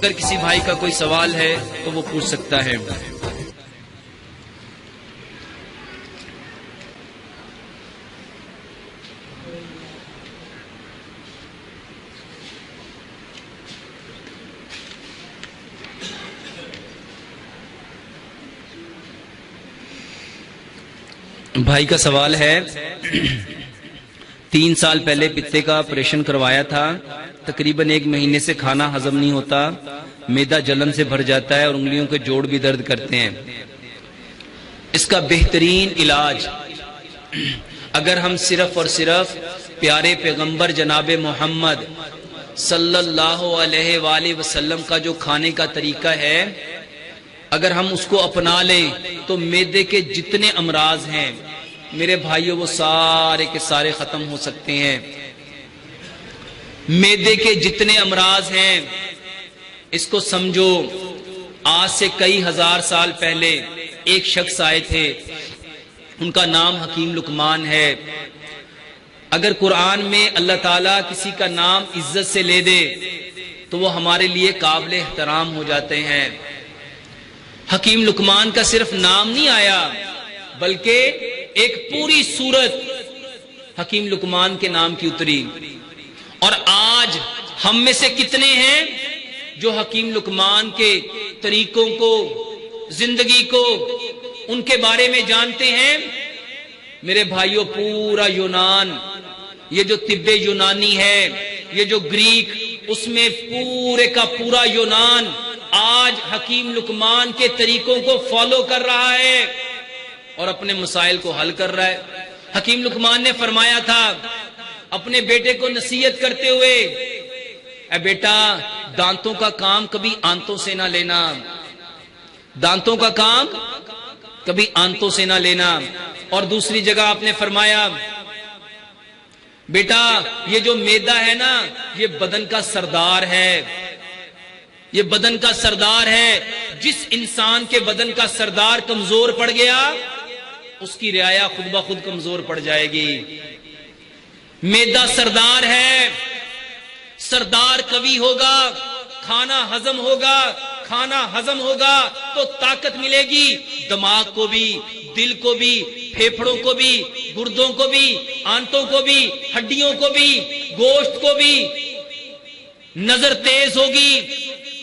اگر کسی بھائی کا کوئی سوال ہے تو وہ پوچھ سکتا ہے۔ بھائی کا سوال ہے، 3 سال پہلے پتے کا آپریشن کروایا تھا، تقریباً 1 مہینے سے کھانا ہضم نہیں ہوتا، معدہ جلن سے بھر جاتا ہے اور انگلیوں کے جوڑ بھی درد کرتے ہیں۔ اس کا بہترین علاج، اگر ہم صرف اور صرف پیارے پیغمبر جناب محمد صلی اللہ علیہ وآلہ وسلم کا جو کھانے کا طریقہ ہے، اگر ہم اس کو اپنا لیں تو معدے کے جتنے امراض ہیں میرے بھائیوں وہ سارے کے سارے ختم ہو سکتے ہیں۔ معدے کے جتنے امراض ہیں اس کو سمجھو، آج سے کئی ہزار سال پہلے ایک شخص آئے تھے، ان کا نام حکیم لقمان ہے۔ اگر قرآن میں اللہ تعالیٰ کسی کا نام عزت سے لے دے تو وہ ہمارے لیے قابل احترام ہو جاتے ہیں۔ حکیم لقمان کا صرف نام نہیں آیا بلکہ ایک پوری سورت حکیم لقمان کے نام کی اتری۔ اور آج ہم میں سے کتنے ہیں جو حکیم لقمان کے طریقوں کو، زندگی کو، ان کے بارے میں جانتے ہیں؟ میرے بھائیوں، پورا یونان، یہ جو طب یونانی ہے، یہ جو گریک، اس میں پورے کا پورا یونان آج حکیم لقمان کے طریقوں کو فالو کر رہا ہے اور اپنے مسائل کو حل کر رہا ہے۔ حکیم لقمان نے فرمایا تھا اپنے بیٹے کو نصیحت کرتے ہوئے، اے بیٹا، دانتوں کا کام کبھی آنتوں سے نہ لینا، دانتوں کا کام کبھی آنتوں سے نہ لینا۔ اور دوسری جگہ آپ نے فرمایا، بیٹا یہ جو معدہ ہے نا، یہ بدن کا سردار ہے، یہ بدن کا سردار ہے۔ جس انسان کے بدن کا سردار کمزور پڑ گیا اس کی رعایا خود بخود کمزور پڑ جائے گی۔ معدہ سردار ہے، سردار قوی ہوگا، کھانا ہضم ہوگا، کھانا ہضم ہوگا تو طاقت ملے گی، دماغ کو بھی، دل کو بھی، پھیپھڑوں کو بھی، گردوں کو بھی، آنتوں کو بھی، ہڈیوں کو بھی، گوشت کو بھی۔ نظر تیز ہوگی،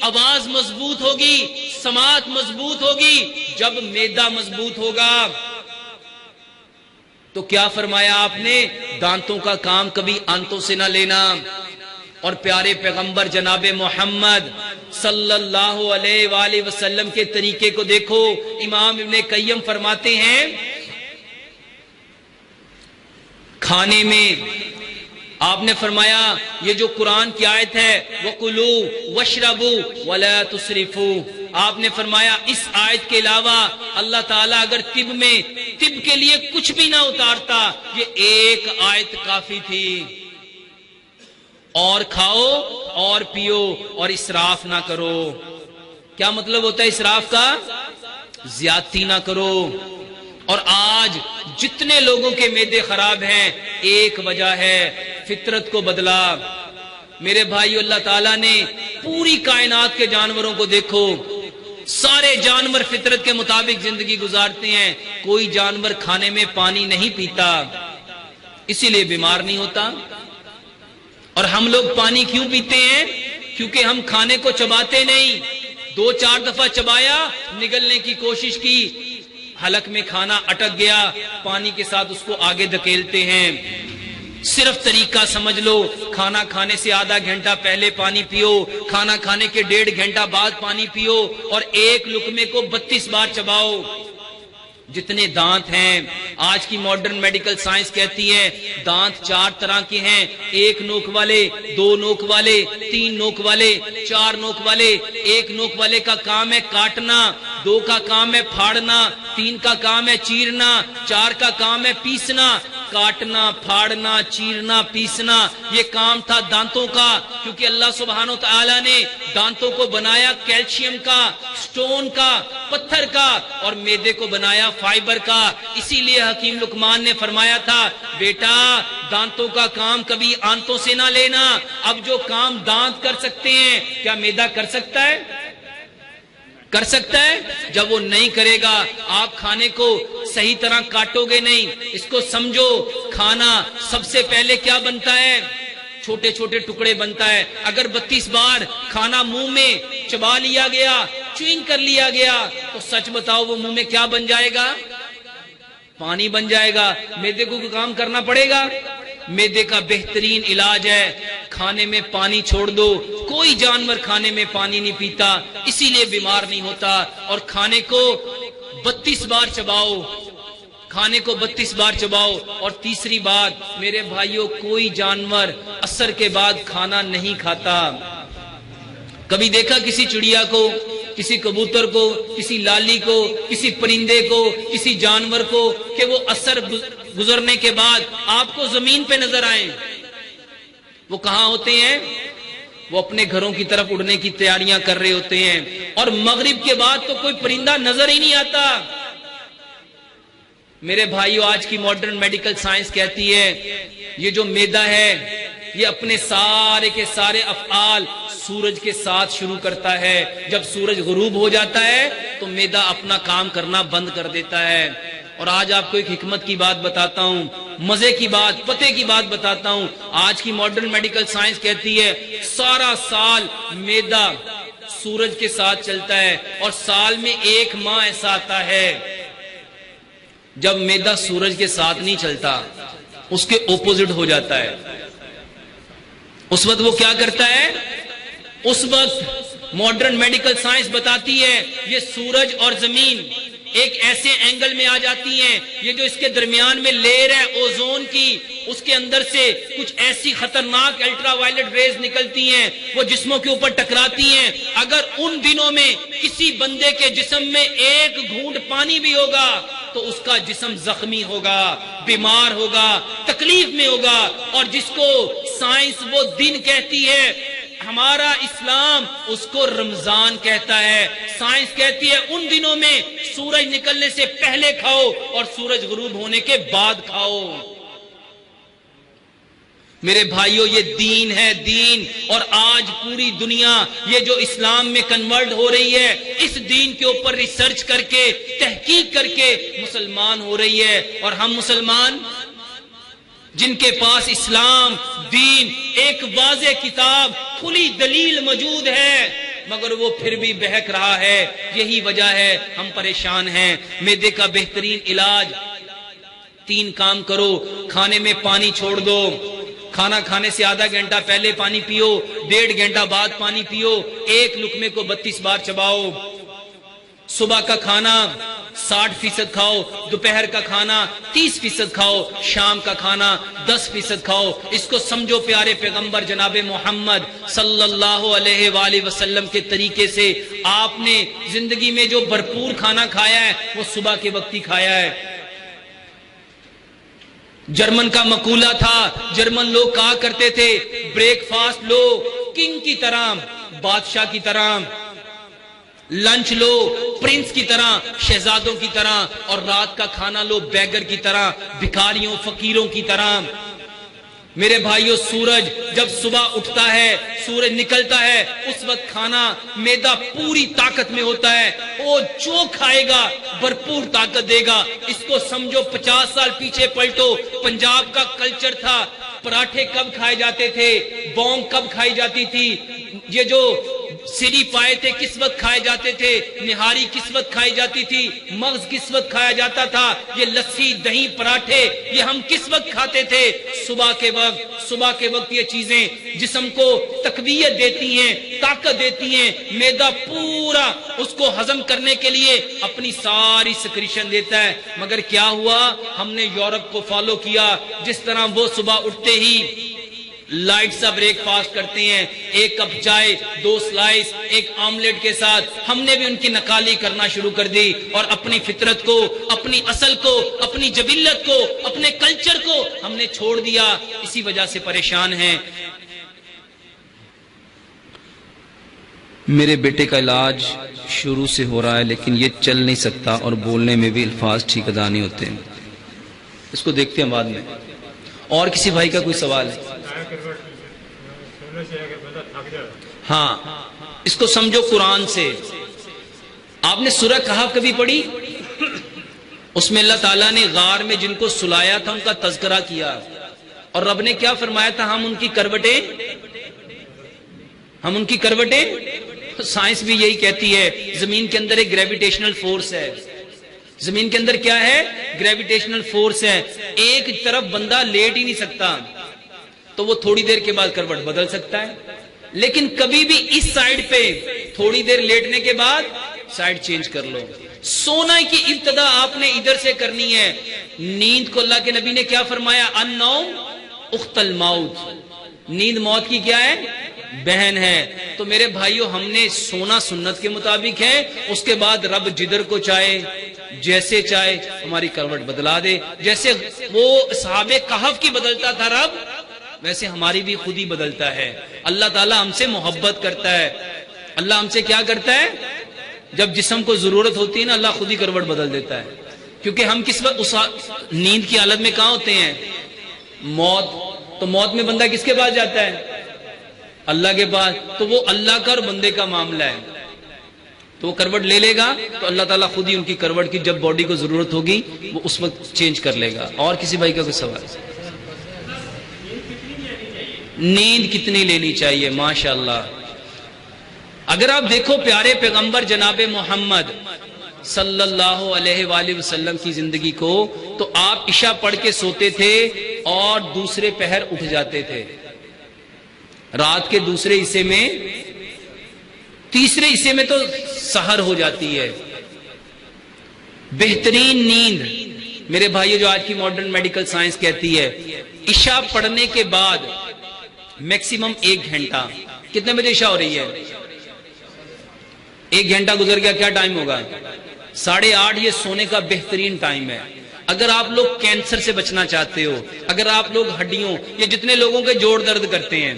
آواز مضبوط ہوگی، سماعت مضبوط ہوگی جب معدہ مضبوط ہوگا۔ تو کیا فرمایا آپ نے؟ دانتوں کا کام کبھی آنتوں سے نہ لینا۔ اور پیارے پیغمبر جناب محمد صلی اللہ علیہ وآلہ وسلم کے طریقے کو دیکھو، امام ابن قیم فرماتے ہیں کھانے میں آپ نے فرمایا یہ جو قرآن کی آیت ہے وَكُلُوا وَاشْرَبُوا وَلَا تُسْرِفُوا، آپ نے فرمایا اس آیت کے علاوہ اللہ تعالیٰ اگر طب کے لیے کچھ بھی نہ اتارتا، یہ ایک آیت کافی تھی، اور کھاؤ اور پیو اور اسراف نہ کرو۔ کیا مطلب ہوتا ہے اسراف کا؟ زیادتی نہ کرو۔ اور آج جتنے لوگوں کے معدے خراب ہیں ایک وجہ ہے، فطرت کو بدلا۔ میرے بھائیو، اللہ تعالیٰ نے پوری کائنات کے جانوروں کو دیکھو، سارے جانور فطرت کے مطابق زندگی گزارتے ہیں، کوئی جانور کھانے میں پانی نہیں پیتا، اسی لیے بیمار نہیں ہوتا۔ اور ہم لوگ پانی کیوں پیتے ہیں؟ کیونکہ ہم کھانے کو چباتے نہیں، 2-4 دفعہ چبایا، نگلنے کی کوشش کی، حلق میں کھانا اٹک گیا، پانی کے ساتھ اس کو آگے دھکیلتے ہیں۔ صرف طریقہ سمجھ لو، کھانا کھانے سے آدھا گھنٹہ پہلے پانی پیو، کھانا کھانے کے 1.5 گھنٹہ بعد پانی پیو، اور ایک لقمے کو 32 بار چباؤ۔ جتنے دانت ہیں، آج کی ماڈرن میڈیکل سائنس کہتی ہے دانت 4 طرح کے ہیں، 1 نوک والے، 2 نوک والے، 3 نوک والے، 4 نوک والے۔ 1 نوک والے کا کام ہے کاٹنا، 2 کا کام ہے پھاڑنا، 3 کا کام ہے چیرنا، 4 کا کام ہے پیسنا، کاٹنا پھاڑنا چیرنا پیسنا یہ کام تھا دانتوں کا، کیونکہ اللہ سبحانہ و تعالی نے دانتوں کو بنایا کیلشیم کا، سٹون کا، پتھر کا، اور میدے کو بنایا فائبر کا۔ اسی لیے حکیم لقمان نے فرمایا تھا بیٹا دانتوں کا کام کبھی آنتوں سے نہ لینا، اب جو کام دانت کر سکتے ہیں کیا میدا کر سکتا ہے؟ کر سکتا ہے؟ جب وہ نہیں کرے گا آپ کھانے کو صحیح طرح کاٹو گے نہیں۔ اس کو سمجھو، کھانا سب سے پہلے کیا بنتا ہے؟ چھوٹے چھوٹے ٹکڑے بنتا ہے۔ اگر 32 بار کھانا منہ میں چبا لیا گیا، چوئنگ کر لیا گیا، تو سچ بتاؤ وہ منہ میں کیا بن جائے گا؟ پانی بن جائے گا۔ میدے کو کام کرنا پڑے گا۔ میدے کا بہترین علاج ہے کھانے میں پانی چھوڑ دو۔ کوئی جانور کھانے میں پانی نہیں پیتا، اسی لیے بیمار نہیں ہوتا۔ اور کھانے کو 32 بار چباؤ، کھانے کو 32 بار چباؤ۔ اور تیسری بات میرے بھائیوں، کوئی جانور عصر کے بعد کھانا نہیں کھاتا۔ کبھی دیکھا کسی چڑیا کو، کسی کبوتر کو، کسی لالی کو، کسی پرندے کو، کسی جانور کو کہ وہ عصر گزرنے کے بعد آپ کو زمین پہ نظر آئیں؟ وہ کہاں ہوتے ہیں؟ وہ اپنے گھروں کی طرف اڑنے کی تیاریاں کر رہے ہوتے ہیں۔ اور مغرب کے بعد تو کوئی پرندہ نظر ہی نہیں آتا۔ میرے بھائیو، آج کی ماڈرن میڈیکل سائنس کہتی ہے یہ جو میدا ہے یہ اپنے سارے کے سارے افعال سورج کے ساتھ شروع کرتا ہے۔ جب سورج غروب ہو جاتا ہے تو میدا اپنا کام کرنا بند کر دیتا ہے۔ اور آج آپ کو ایک حکمت کی بات بتاتا ہوں، مزے کی بات، پتے کی بات بتاتا ہوں۔ آج کی ماڈرن میڈیکل سائنس کہتی ہے سارا سال میدا سورج کے ساتھ چلتا ہے، اور سال میں 1 ماہ ایسا آتا ہے جب میدا سورج کے ساتھ نہیں چلتا، اس کے اپوزٹ ہو جاتا ہے۔ اس وقت وہ کیا کرتا ہے؟ اس وقت ماڈرن میڈیکل سائنس بتاتی ہے یہ سورج اور زمین ایک ایسے اینگل میں آ جاتی ہیں، یہ جو اس کے درمیان میں لیئر ہے اوزون کی، اس کے اندر سے کچھ ایسی خطرناک الٹرا وائلٹ ریز نکلتی ہیں، وہ جسموں کے اوپر ٹکراتی ہیں۔ اگر ان دنوں میں کسی بندے کے جسم میں 1 گھونٹ پانی بھی ہوگا تو اس کا جسم زخمی ہوگا، بیمار ہوگا، تکلیف میں ہوگا۔ اور جس کو سائنس وہ دن کہتی ہے، ہمارا اسلام اس کو رمضان کہتا ہے۔ سائنس کہتی ہے ان دنوں میں سورج نکلنے سے پہلے کھاؤ اور سورج غروب ہونے کے بعد کھاؤ۔ میرے بھائیوں، یہ دین ہے، دین۔ اور آج پوری دنیا یہ جو اسلام میں کنورٹ ہو رہی ہے، اس دین کے اوپر ریسرچ کر کے، تحقیق کر کے مسلمان ہو رہی ہے۔ اور ہم مسلمان جن کے پاس اسلام، دین، ایک واضح کتاب، کھلی دلیل موجود ہے، مگر وہ پھر بھی بہک رہا ہے۔ یہی وجہ ہے ہم پریشان ہیں۔ میدے کا بہترین علاج 3 کام کرو۔ کھانے میں پانی چھوڑ دو، کھانا کھانے سے آدھا گھنٹہ پہلے پانی پیو، 1.5 گھنٹہ بعد پانی پیو، 1 لقمے کو 32 بار چباؤ۔ صبح کا کھانا 60% کھاؤ، دوپہر کا کھانا 30% کھاؤ، شام کا کھانا 10% کھاؤ۔ اس کو سمجھو پیارے پیغمبر جناب محمد صلی اللہ علیہ وآلہ وسلم کے طریقے سے آپ نے زندگی میں جو بھرپور کھانا کھایا ہے وہ صبح کے وقت ہی کھایا ہے۔ جرمن کا مقولہ تھا، جرمن لوگ کہا کرتے تھے بریک فاسٹ لو کنگ کی طرح، بادشاہ کی طرح، لنچ لو پرنس کی طرح، شہزادوں کی طرح، اور رات کا کھانا لو بیگر کی طرح، بھکاریوں فقیروں کی طرح۔ میرے بھائیوں، سورج جب صبح اٹھتا ہے، سورج نکلتا ہے، اس وقت کھانا میدا پوری طاقت میں ہوتا ہے، وہ جو کھائے گا بھرپور طاقت دے گا۔ اس کو سمجھو 50 سال پیچھے پلٹو، پنجاب کا کلچر تھا، پراٹھے کب کھائے جاتے تھے، بونگ کب کھائی جاتی تھی، یہ جو سری پائے تھے کس وقت کھائے جاتے تھے، نہاری کس وقت کھائی جاتی تھی، مغز کس وقت کھایا جاتا تھا، یہ لسی دہی پراٹھے یہ ہم کس وقت کھاتے تھے؟ صبح کے وقت۔ صبح کے وقت یہ چیزیں جسم کو تقویت دیتی ہیں، طاقت دیتی ہیں۔ میدا پورا اس کو ہضم کرنے کے لیے اپنی ساری سکریشن دیتا ہے۔ مگر کیا ہوا، ہم نے یورپ کو فالو کیا، جس طرح وہ صبح اٹھتے ہی لائٹ سا بریک فاسٹ کرتے ہیں، ایک کپ چائے، 2 سلائس، ایک آملیٹ کے ساتھ۔ ہم نے بھی ان کی نقالی کرنا شروع کر دی اور اپنی فطرت کو، اپنی اصل کو، اپنی جبلت کو، اپنے کلچر کو ہم نے چھوڑ دیا، اسی وجہ سے پریشان ہیں۔ میرے بیٹے کا علاج شروع سے ہو رہا ہے لیکن یہ چل نہیں سکتا اور بولنے میں بھی الفاظ ٹھیک ادا نہیں ہوتے ہیں، اس کو دیکھتے ہیں بعد میں۔ اور کسی بھائی کا کوئی سوال ہے؟ ہاں، اس کو سمجھو قرآن سے۔ آپ نے سورہ کہف کبھی پڑھی؟ اس میں اللہ تعالیٰ نے غار میں جن کو سلایا تھا ان کا تذکرہ کیا، اور رب نے کیا فرمایا تھا؟ ہم ان کی کروٹیں سائنس بھی یہی کہتی ہے، زمین کے اندر ایک گریویٹیشنل فورس ہے۔ زمین کے اندر کیا ہے؟ گریویٹیشنل فورس ہے۔ ایک طرف بندہ لیٹ ہی نہیں سکتا تو وہ تھوڑی دیر کے بعد کروٹ بدل سکتا ہے، لیکن کبھی بھی اس سائیڈ پہ تھوڑی دیر لیٹنے کے بعد سائیڈ چینج کر لو۔ سونا کی ابتدا آپ نے ادھر سے کرنی ہے۔ نیند کو اللہ کے نبی نے کیا فرمایا؟ النوم اخت الموت، نیند موت کی کیا ہے؟ بہن ہے۔ تو میرے بھائیوں، ہم نے سونا سنت کے مطابق ہے، اس کے بعد رب جدھر کو چاہے جیسے چاہے ہماری کروٹ بدلا دے۔ جیسے وہ اصحاب کہف کی بدلتا تھا رب، ویسے ہماری بھی خود ہی بدلتا ہے۔ اللہ تعالیٰ ہم سے محبت کرتا ہے۔ اللہ ہم سے کیا کرتا ہے؟ جب جسم کو ضرورت ہوتی ہے نا، اللہ خود ہی کروٹ بدل دیتا ہے، کیونکہ ہم کس وقت نیند کی حالت میں کہاں ہوتے ہیں؟ موت۔ تو موت میں بندہ کس کے پاس جاتا ہے؟ اللہ کے پاس۔ تو وہ اللہ کا اور بندے کا معاملہ ہے، تو وہ کروٹ لے لے گا تو اللہ تعالیٰ خود ہی ان کی کروٹ کی جب باڈی کو ضرورت ہوگی وہ اس وقت چینج کر لے گا۔ اور کسی بھائی کا کوئی سوال؟ نیند کتنی لینی چاہیے؟ ماشاءاللہ، اگر آپ دیکھو پیارے پیغمبر جناب محمد صلی اللہ علیہ وآلہ وسلم کی زندگی کو، تو آپ عشاء پڑھ کے سوتے تھے اور دوسرے پہر اٹھ جاتے تھے۔ رات کے دوسرے حصے میں، تیسرے حصے میں تو سحر ہو جاتی ہے۔ بہترین نیند میرے بھائیو، جو آج کی ماڈرن میڈیکل سائنس کہتی ہے، عشاء پڑھنے کے بعد میکسیمم 1 گھنٹہ۔ کتنے بجے عشاء ہو رہی ہے؟ 1 گھنٹہ گزر گیا، کیا ٹائم ہوگا؟ 8:30۔ یہ سونے کا بہترین ٹائم ہے۔ اگر آپ لوگ کینسر سے بچنا چاہتے ہو، اگر آپ لوگ ہڈیوں، یہ جتنے لوگوں کے جوڑ درد کرتے ہیں،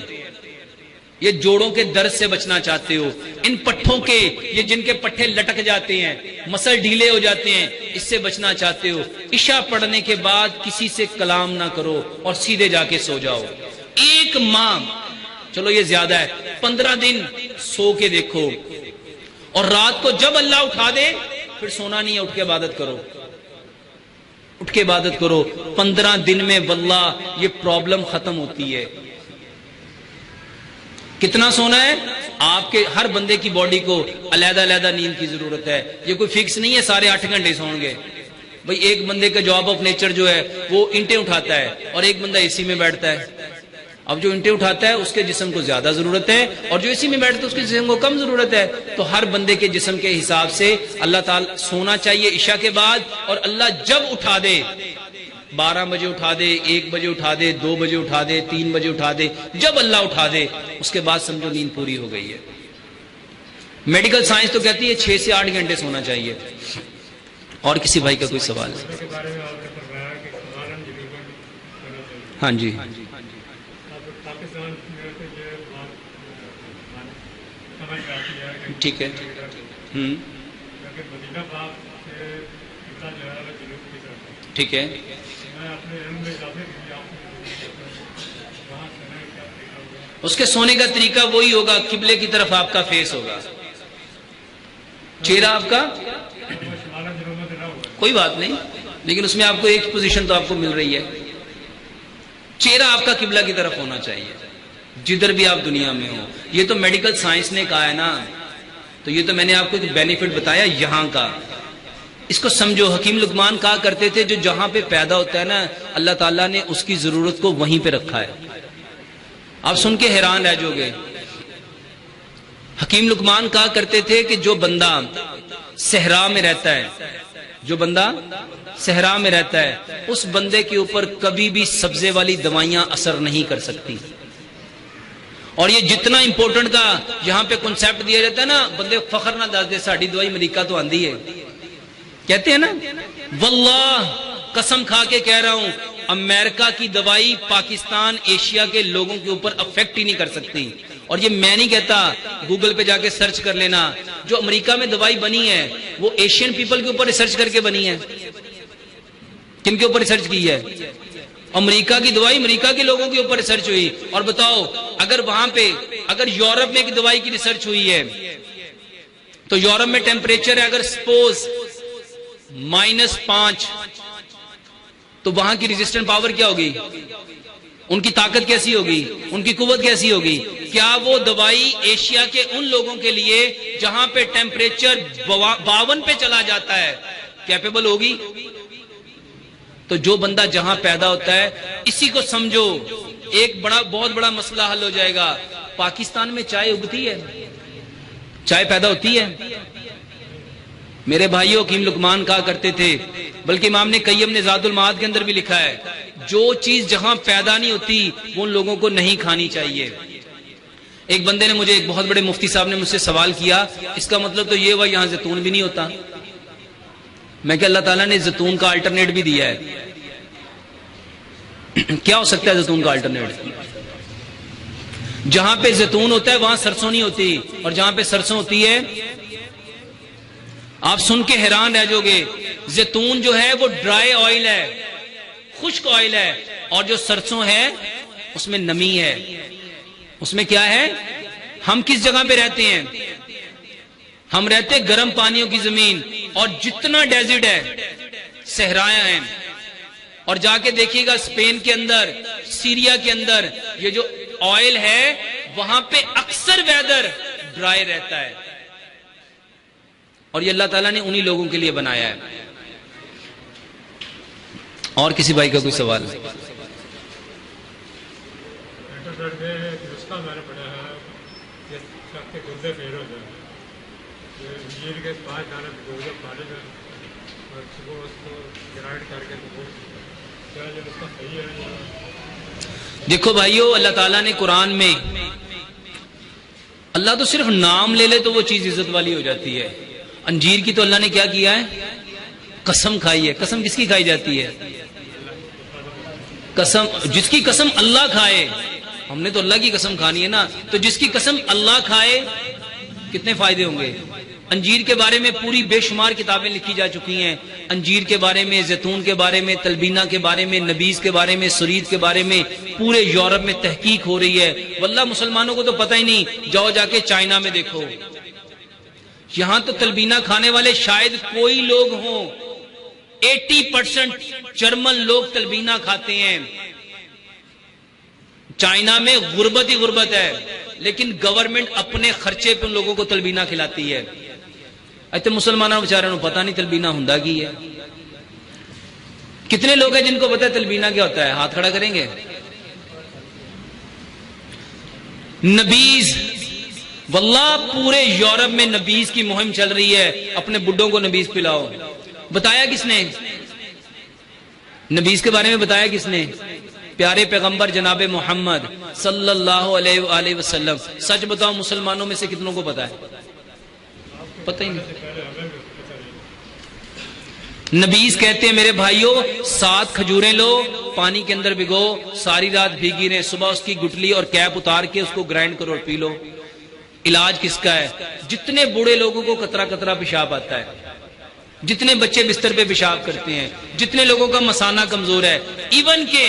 یہ جوڑوں کے درد سے بچنا چاہتے ہو، ان پٹھوں کے، یہ جن کے پٹھے لٹک جاتے ہیں، مسل ڈھیلے ہو جاتے ہیں، اس سے بچنا چاہتے ہو، عشاء پڑھنے کے بعد کسی سے کلام نہ کرو اور سیدھے جا کے سو جاؤ۔ 1 ماہ، چلو یہ زیادہ ہے، 15 دن سو کے دیکھو، اور رات کو جب اللہ اٹھا دے پھر سونا نہیں ہے، اٹھ کے عبادت کرو، اٹھ کے عبادت کرو۔ 15 دن میں واللہ یہ پرابلم ختم ہوتی ہے۔ کتنا سونا ہے؟ آپ کے ہر بندے کی باڈی کو علیحدہ علیحدہ نیند کی ضرورت ہے، یہ کوئی فکس نہیں ہے سارے 8 گھنٹے سوئیں گے۔ بھئی ایک بندے کا جاب آف نیچر جو ہے وہ اینٹیں اٹھاتا ہے اور ایک بندہ اے سی میں بیٹھتا ہے۔ اب جو اینٹیں اٹھاتا ہے اس کے جسم کو زیادہ ضرورت ہے، اور جو اے سی میں بیٹھتا ہے اس کے جسم کو کم ضرورت ہے۔ تو ہر بندے کے جسم کے حساب سے اللہ تعالیٰ سونا چاہیے عشاء کے بعد، اور اللہ جب اٹھا دے، 12 بجے اٹھا دے، 1 بجے اٹھا دے، 2 بجے اٹھا دے، 3 بجے اٹھا دے، جب اللہ اٹھا دے اس کے بعد سمجھو نیند پوری ہو گئی ہے۔ میڈیکل سائنس تو کہتی ہے 6 سے 8 گھنٹے سونا چاہیے۔ اور کسی بھائی کا کوئی سوال ہے؟ ہاں جی، ٹھیک ہے۔ ٹھیک ہے، اس کے سونے کا طریقہ وہی ہوگا، قبلے کی طرف آپ کا فیس ہوگا، چہرہ آپ کا کوئی بات نہیں، لیکن اس میں آپ کو ایک پوزیشن تو آپ کو مل رہی ہے، چہرہ آپ کا قبلہ کی طرف ہونا چاہیے جدھر بھی آپ دنیا میں ہو۔ یہ تو میڈیکل سائنس نے کہا ہے نا، تو یہ تو میں نے آپ کو ایک بینیفٹ بتایا یہاں کا، اس کو سمجھو۔ حکیم لقمان کہا کرتے تھے جو جہاں پہ پیدا ہوتا ہے نا، اللہ تعالیٰ نے اس کی ضرورت کو وہیں پہ رکھا ہے۔ آپ سن کے حیران رہ جاؤ گے۔ حکیم لقمان کہا کرتے تھے کہ جو بندہ صحرا میں رہتا ہے، جو بندہ صحرا میں رہتا ہے، اس بندے کے اوپر کبھی بھی سبزے والی دوائیاں اثر نہیں کر سکتی۔ اور یہ جتنا امپورٹنٹ کا یہاں پہ کنسیپٹ دیا جاتا ہے نا، بندے فخر نہ دس دے ساڑی دوائی امریکہ تو آندھی ہے، کہتے ہیں نا، واللہ قسم کھا کے کہہ رہا ہوں امریکہ کی دوائی پاکستان ایشیا کے لوگوں کے اوپر افیکٹ ہی نہیں کر سکتی. اور یہ میں نہیں کہتا، گوگل پہ جا کے سرچ کر لینا، جو امریکہ میں دوائی بنی ہے وہ ایشین پیپل کے اوپر ریسرچ کر کے بنی ہے. کن کے اوپر ریسرچ کی ہے؟ امریکہ کی دوائی امریکہ کے لوگوں کے اوپر ریسرچ ہوئی. اور بتاؤ اگر وہاں پہ اگر یورپ میں ایک دوائی کی ریسرچ ہوئی ہے تو یورپ میں ٹیمپریچر ہے اگر سپوز -5، تو وہاں کی ریزسٹنٹ پاور کیا ہوگی؟ ان کی طاقت کیسی ہوگی؟ ان کی قوت کیسی ہوگی؟ کیا وہ دوائی ایشیا کے ان لوگوں کے لیے جہاں پہ ٹیمپریچر 52 پہ چلا جاتا ہے کیپیبل ہوگی؟ تو جو بندہ جہاں پیدا ہوتا ہے اسی کو سمجھو، ایک بہت بڑا مسئلہ حل ہو جائے گا. پاکستان میں چائے اگتی ہے، چائے پیدا ہوتی ہے. میرے بھائیوں حکیم لقمان کہا کرتے تھے، بلکہ امام نے قیم نے زاد المعاد کے اندر بھی لکھا ہے، جو چیز جہاں پیدا نہیں ہوتی وہ ان لوگوں کو نہیں کھانی چاہیے. ایک بندے نے مجھے، ایک بہت بڑے مفتی صاحب نے مجھ سے سوال کیا، اس کا مطلب تو یہ ہوا یہاں زیتون بھی نہیں ہوتا. میں کہ اللہ تعالیٰ نے زیتون کا الٹرنیٹ بھی دیا ہے. کیا ہو سکتا ہے زیتون کا الٹرنیٹ؟ جہاں پہ زیتون ہوتا ہے وہاں سرسوں نہیں ہوتی، اور جہاں پہ سرسوں ہوتی ہے آپ سن کے حیران رہ جاؤ گے. زیتون جو ہے وہ ڈرائی آئل ہے، خشک آئل ہے، اور جو سرسوں ہے اس میں نمی ہے. اس میں کیا ہے؟ ہم کس جگہ پہ رہتے ہیں؟ ہم رہتے ہیں گرم پانیوں کی زمین، اور جتنا ڈیزرٹ ہے صحرائیں ہیں. اور جا کے دیکھیے گا اسپین کے اندر، سیریا کے اندر یہ جو آئل ہے وہاں پہ اکثر ویدر ڈرائی رہتا ہے، اور یہ اللہ تعالیٰ نے انہی لوگوں کے لیے بنایا ہے. اور کسی بھائی کا کوئی سوال؟ دیکھو بھائیو، اللہ تعالیٰ نے قرآن میں، اللہ تو صرف نام لے لے تو وہ چیز عزت والی ہو جاتی ہے. انجیر کی تو اللہ نے کیا کیا ہے؟ قسم کھائی ہے. قسم کس کی کھائی جاتی ہے؟ قسم جس کی قسم اللہ کھائے. ہم نے تو اللہ کی قسم کھانی ہے نا، تو جس کی قسم اللہ کھائے کتنے فائدے ہوں گے. انجیر کے بارے میں پوری بے شمار کتابیں لکھی جا چکی ہیں. انجیر کے بارے میں، زیتون کے بارے میں، تلبینہ کے بارے میں، نبیذ کے بارے میں، سرید کے بارے میں پورے یورپ میں تحقیق ہو رہی ہے. واللہ مسلمانوں کو تو پتہ ہی نہیں. جاؤ جا کے چائنا میں دیکھو، یہاں تو تلبینہ کھانے والے شاید کوئی لوگ ہوں. 80% جرمن لوگ تلبینہ کھاتے ہیں. چائنا میں غربت ہی غربت ہے، لیکن گورنمنٹ اپنے خرچے پہ ان لوگوں کو تلبینہ کھلاتی ہے. ایسے مسلمانوں بیچاروں کو پتہ نہیں تلبینہ ہوندا کی ہے. کتنے لوگ ہیں جن کو پتہ ہے تلبینہ کیا ہوتا ہے؟ ہاتھ کھڑا کریں گے. نبیذ، واللہ پورے یورپ میں نبیذ کی مہم چل رہی ہے. اپنے بڈھوں کو نبیذ پلاؤ. بتایا کس نے؟ نبیذ کے بارے میں بتایا کس نے؟ پیارے پیغمبر جناب محمد صلی اللہ علیہ وآلہ وسلم. سچ بتاؤ مسلمانوں میں سے کتنوں کو پتا ہے؟ پتہ ہی نہیں. نبیذ کہتے ہیں میرے بھائیوں 7 کھجوریں لو، پانی کے اندر بھگو، ساری رات بھیگی رہیں، صبح اس کی گٹلی اور کیپ اتار کے اس کو گرائنڈ کرو اور پی لو. علاج کس کا ہے؟ جتنے بوڑھے لوگوں کو قطرہ قطرہ پیشاب آتا ہے، جتنے بچے بستر پہ پیشاب کرتے ہیں، جتنے لوگوں کا مثانہ کمزور ہے، ایون کہ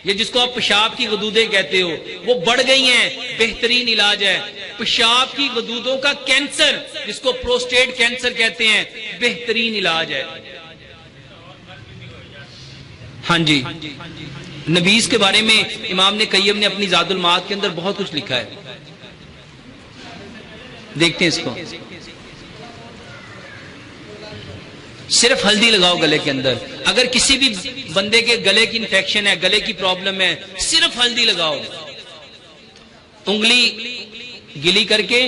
یہ جس کو آپ پیشاب کی غدودیں کہتے ہو وہ بڑھ گئی ہیں، بہترین علاج ہے. پیشاب کی غدودوں کا کینسر جس کو پروسٹیٹ کینسر کہتے ہیں، بہترین علاج ہے. ہاں جی، نبیذ کے بارے میں امام نے قیم نے اپنی زاد المعاد کے اندر بہت کچھ لکھا ہے. دیکھتے ہیں اس کو. صرف ہلدی لگاؤ گلے کے اندر. اگر کسی بھی بندے کے گلے کی انفیکشن ہے، گلے کی پرابلم ہے، صرف ہلدی لگاؤ. انگلی گلی کر کے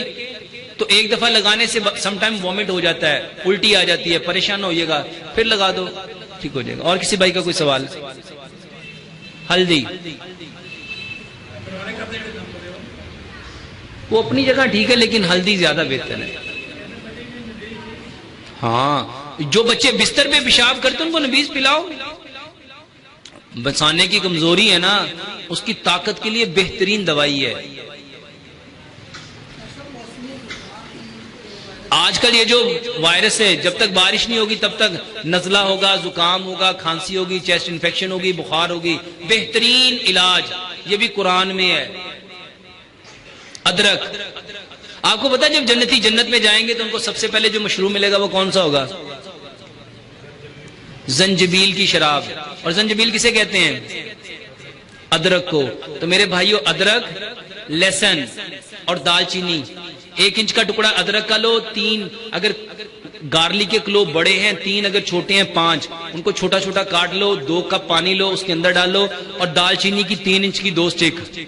تو ایک دفعہ لگانے سے سم ٹائم وامٹ ہو جاتا ہے، الٹی آ جاتی ہے، پریشان ہوئیے گا، پھر لگا دو، ٹھیک ہو جائے گا. اور کسی بھائی کا کوئی سوال؟ ہلدی وہ اپنی جگہ ٹھیک ہے، لیکن ہلدی زیادہ بہتر ہے۔ ہاں، جو بچے بستر پہ پیشاب کرتے ہیں ان کو نبیذ پلاؤ۔ بچانے کی کمزوری ہے نا، اس کی طاقت کے لیے بہترین دوائی ہے۔ آج کل یہ جو وائرس ہے، جب تک بارش نہیں ہوگی تب تک نزلہ ہوگا، زکام ہوگا، کھانسی ہوگی، چیسٹ انفیکشن ہوگی، بخار ہوگی۔ بہترین علاج یہ بھی قرآن میں ہے، ادرک۔ آپ کو پتا جب جنتی جنت میں جائیں گے تو ان کو سب سے پہلے جو مشروب ملے گا وہ کون سا ہوگا؟ زنجبیل کی شراب۔ اور زنجبیل کسے کہتے ہیں؟ ادرک کو۔ تو میرے بھائیو، ادرک، لہسن اور دال چینی، 1 انچ کا ٹکڑا ادرک کا لو، 3 اگر گارلک کے کلو بڑے ہیں، 3 اگر چھوٹے ہیں 5، ان کو چھوٹا چھوٹا کاٹ لو، 2 کپ پانی لو، اس کے اندر ڈالو، اور دال چینی کی 3 انچ کی 2 سٹک،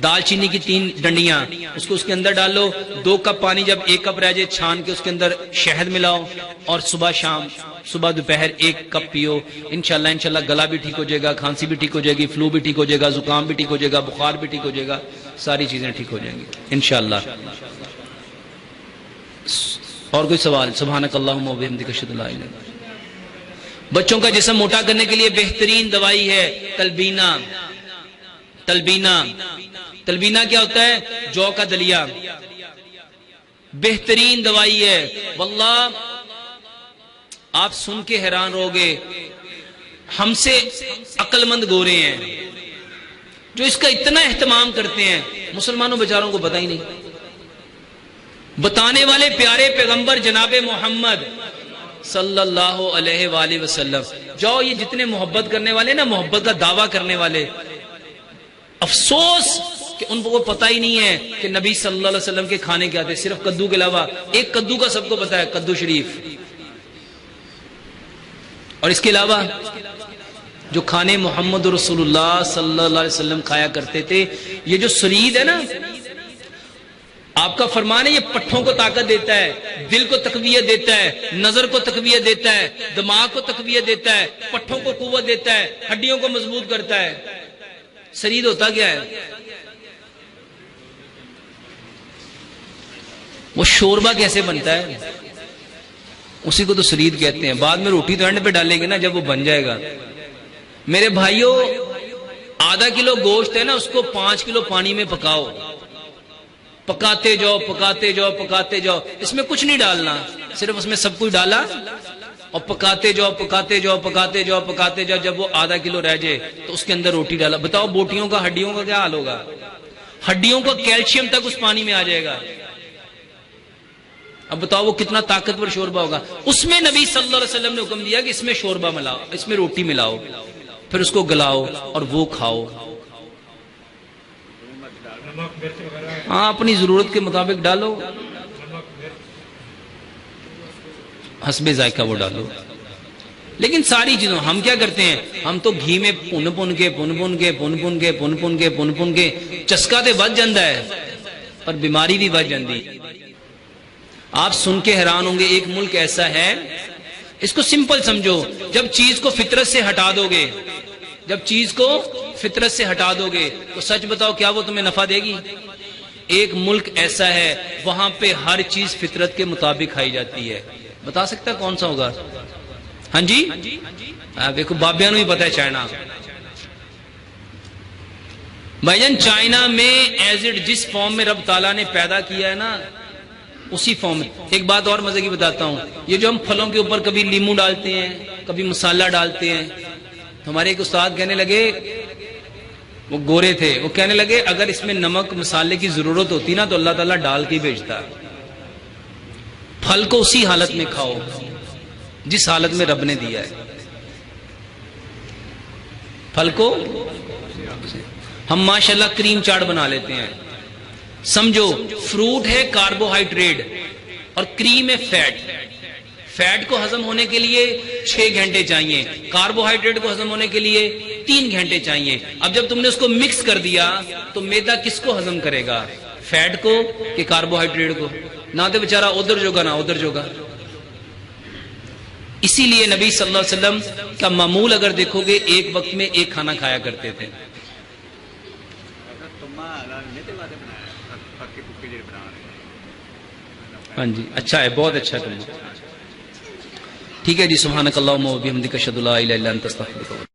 دال چینی کی 3 ڈنڈیاں، اس کو اس کے اندر ڈالو، 2 کپ پانی، جب 1 کپ رہ جائے چھان کے اس کے اندر شہد ملاؤ، اور صبح شام، صبح دوپہر 1 کپ پیو۔ انشاءاللہ گلا بھی ٹھیک ہو جائے گا، کھانسی بھی ٹھیک ہو جائے گی، فلو بھی ٹھیک ہو جائے گا، زکام بھی ٹھیک ہو جائے گا، بخار بھی ٹھیک ہو جائے گا، ساری چیزیں ٹھیک ہو جائیں گی انشاءاللہ۔ اور کوئی سوال؟ سبحانک اللہم و بحمدک اشہد ان لا الہ الا انت۔ بچوں کا جسم موٹا کرنے کے لیے بہترین دوائی ہے تلبینہ۔ تلبینہ، تلبینہ کیا ہوتا ہے؟ جو کا دلیا، بہترین دوائی ہے واللہ۔ آپ سن کے حیران رہو گے، ہم سے عقل مند گورے ہیں جو اس کا اتنا اہتمام کرتے ہیں، مسلمانوں بیچاروں کو پتہ ہی نہیں۔ بتانے والے پیارے پیغمبر جناب محمد صلی اللہ علیہ وآلہ وسلم۔ جاؤ، یہ جتنے محبت کرنے والے نا، محبت کا دعویٰ کرنے والے، افسوس کہ ان کو پتہ ہی نہیں ہے کہ نبی صلی اللہ علیہ وسلم کے کھانے کیا تھے، صرف کدو کے علاوہ۔ ایک کدو کا سب کو پتہ ہے، کدو شریف، اور اس کے علاوہ جو کھانے محمد رسول اللہ صلی اللہ علیہ وسلم کھایا کرتے تھے، یہ جو سرید ہے نا، آپ کا فرمان ہے یہ پٹھوں کو طاقت دیتا ہے، دل کو تقویت دیتا ہے، نظر کو تقویت دیتا ہے، دماغ کو تقویت دیتا ہے، پٹھوں کو قوت دیتا ہے، ہڈیوں کو مضبوط کرتا ہے۔ سرید ہوتا کیا ہے؟ وہ شوربہ کیسے بنتا ہے؟ اسی کو تو سرید کہتے ہیں۔ بعد میں روٹی تو اینڈ پہ ڈالیں گے نا جب وہ بن جائے گا۔ میرے بھائیوں، ½ کلو گوشت ہے نا، اس کو 5 کلو پانی میں پکاؤ، پکاتے جاؤ پکاتے جاؤ پکاتے جاؤ، اس میں کچھ نہیں ڈالنا، صرف اس میں سب کچھ ڈالا اور پکاتے جاؤ پکاتے جاؤ پکاتے جاؤ پکاتے جاؤ، جب وہ ½ کلو رہ جائے تو اس کے اندر روٹی ڈالا۔ بتاؤ بوٹیوں کا، ہڈیوں کا کیا حال ہوگا؟ ہڈیوں کا کیلشیم تک اس پانی میں آ جائے گا۔ اب بتاؤ وہ کتنا طاقتور شوربہ ہوگا۔ اس میں نبی صلی اللہ علیہ وسلم نے حکم دیا کہ اس میں شوربہ ملاؤ، اس میں روٹی ملاؤ، پھر اس کو گلاؤ اور وہ کھاؤ۔ ہاں، اپنی ضرورت کے مطابق ڈالو، حسب ذائقہ وہ ڈالو۔ لیکن ساری چیزوں ہم کیا کرتے ہیں؟ ہم تو گھی میں پن کے چسکا تے بچ جاندہ ہے پر بیماری بھی بچ جاندی۔ آپ سن کے حیران ہوں گے، ایک ملک ایسا ہے، اس کو سمپل سمجھو، جب چیز کو فطرت سے ہٹا دو گے، جب چیز کو فطرت سے ہٹا دو گے تو سچ بتاؤ کیا وہ تمہیں نفع دے گی؟ ایک ملک ایسا ہے وہاں پہ ہر چیز فطرت کے مطابق کھائی جاتی ہے، بتا سکتا کون سا ہوگا؟ ہاں جی، دیکھو بابیاں نو ہی پتا ہے، چائنا۔ بھائی جان، چائنا میں ایز اٹ جس فارم میں رب تعالیٰ نے پیدا کیا ہے نا، اسی فارم میں۔ ایک بات اور مزے کی بتاتا ہوں، یہ جو ہم پھلوں کے اوپر کبھی لیمو ڈالتے ہیں، کبھی مسالہ ڈالتے ہیں، ہمارے ایک استاد کہنے لگے، وہ گورے تھے، وہ کہنے لگے اگر اس میں نمک مسالے کی ضرورت ہوتی نا تو اللہ تعالیٰ ڈال کے بھیجتا۔ پھل کو اسی حالت میں کھاؤ جس حالت میں رب نے دیا ہے۔ پھل کو ہم ماشاءاللہ کریم چاٹ بنا لیتے ہیں۔ سمجھو، فروٹ ہے کاربوہائیڈریٹ اور کریم ہے فیٹ۔ فیٹ کو ہضم ہونے کے لیے 6 گھنٹے چاہیے، کاربوہائیڈریٹ کو ہضم ہونے کے لیے 3 گھنٹے چاہیے۔ اب جب تم نے اس کو مکس کر دیا تو میدا کس کو ہضم کرے گا؟ فیٹ کو کہ کاربوہائیڈریٹ کو؟ نہ تو بیچارہ ادھر جوگا نہ ادھر جوگا۔ اسی لیے نبی صلی اللہ علیہ وسلم کا معمول اگر دیکھو گے، ایک وقت میں ایک کھانا کھایا کرتے تھے۔ ہاں جی اچھا ہے، بہت اچھا کلمہ. ٹھیک ہے جی، سبحانک اللہم و بحمدک اشہد ان لا الہ الا انت استغفرک.